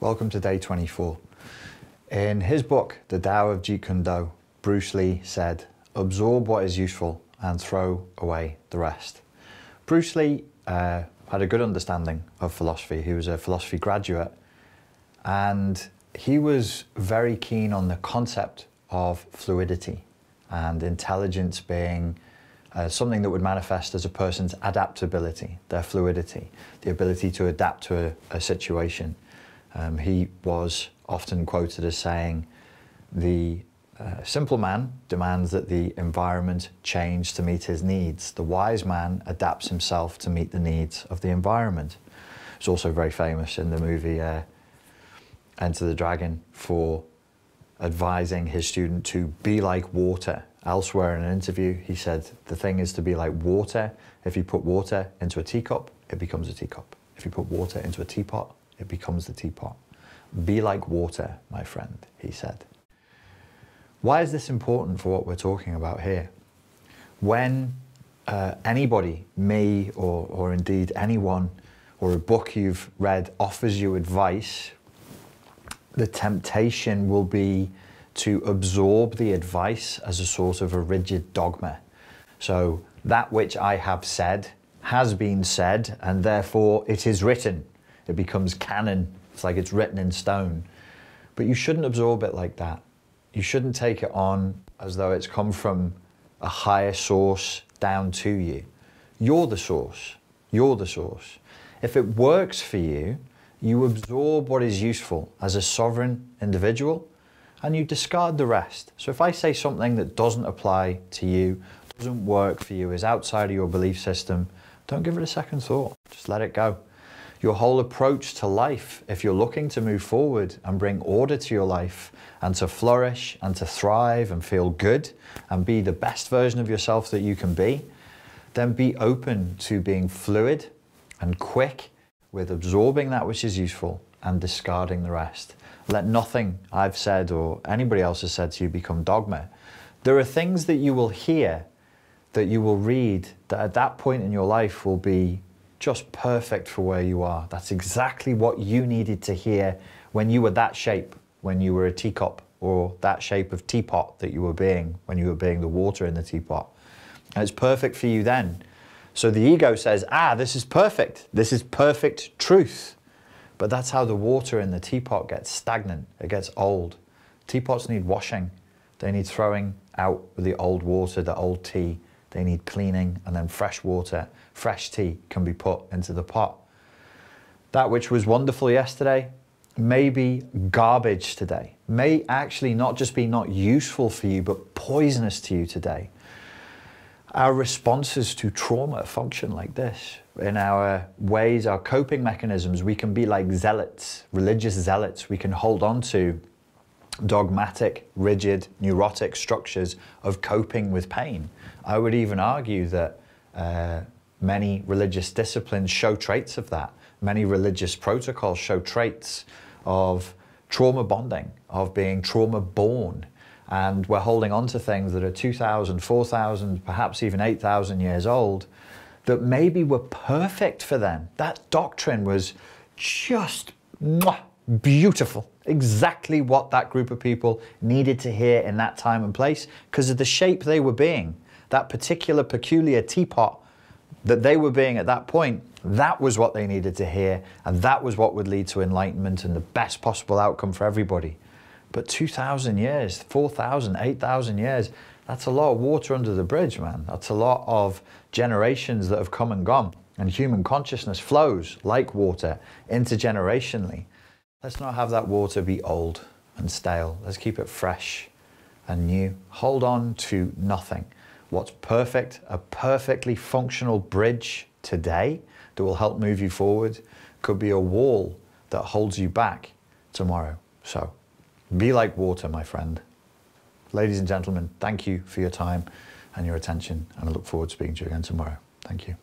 Welcome to day 24. In his book, The Tao of Jeet Kune Do, Bruce Lee said, absorb what is useful and throw away the rest. Bruce Lee had a good understanding of philosophy. He was a philosophy graduate, and he was very keen on the concept of fluidity and intelligence being something that would manifest as a person's adaptability, their fluidity, the ability to adapt to a situation. He was often quoted as saying, the simple man demands that the environment change to meet his needs. The wise man adapts himself to meet the needs of the environment. It's also very famous in the movie Enter the Dragon for advising his student to be like water. Elsewhere in an interview, he said, the thing is to be like water. If you put water into a teacup, it becomes a teacup. If you put water into a teapot, it becomes the teapot. Be like water, my friend, he said. Why is this important for what we're talking about here? When anybody, me or indeed anyone, or a book you've read offers you advice, the temptation will be to absorb the advice as a sort of a rigid dogma. So that which I have said has been said, and therefore it is written. It becomes canon. It's like it's written in stone. But you shouldn't absorb it like that. You shouldn't take it on as though it's come from a higher source down to you. You're the source. You're the source. If it works for you, you absorb what is useful as a sovereign individual, and you discard the rest. So if I say something that doesn't apply to you, doesn't work for you, is outside of your belief system, don't give it a second thought. Just let it go. Your whole approach to life, if you're looking to move forward and bring order to your life and to flourish and to thrive and feel good and be the best version of yourself that you can be, then be open to being fluid and quick with absorbing that which is useful and discarding the rest. Let nothing I've said or anybody else has said to you become dogma. There are things that you will hear, that you will read, that at that point in your life will be just perfect for where you are. That's exactly what you needed to hear when you were that shape, when you were a teacup, or that shape of teapot that you were being when you were being the water in the teapot. And it's perfect for you then. So the ego says, this is perfect. This is perfect truth. But that's how the water in the teapot gets stagnant. It gets old. Teapots need washing. They need throwing out the old water, the old tea. They need cleaning, and then fresh water, fresh tea can be put into the pot. That which was wonderful yesterday may be garbage today. May actually not just be not useful for you, but poisonous to you today. Our responses to trauma function like this. In our ways, our coping mechanisms, we can be like zealots, religious zealots. We can hold on to dogmatic, rigid, neurotic structures of coping with pain. I would even argue that many religious disciplines show traits of that. Many religious protocols show traits of trauma bonding, of being trauma born. And we're holding on to things that are 2,000, 4,000, perhaps even 8,000 years old that maybe were perfect for them. That doctrine was just beautiful. Exactly what that group of people needed to hear in that time and place because of the shape they were being. That particular peculiar teapot that they were being at that point, that was what they needed to hear, and that was what would lead to enlightenment and the best possible outcome for everybody. But 2,000 years, 4,000, 8,000 years, that's a lot of water under the bridge, man. That's a lot of generations that have come and gone. And human consciousness flows like water intergenerationally. Let's not have that water be old and stale. Let's keep it fresh and new. Hold on to nothing. What's perfect, a perfectly functional bridge today that will help move you forward, could be a wall that holds you back tomorrow. So be like water, my friend. Ladies and gentlemen, thank you for your time and your attention, and I look forward to speaking to you again tomorrow. Thank you.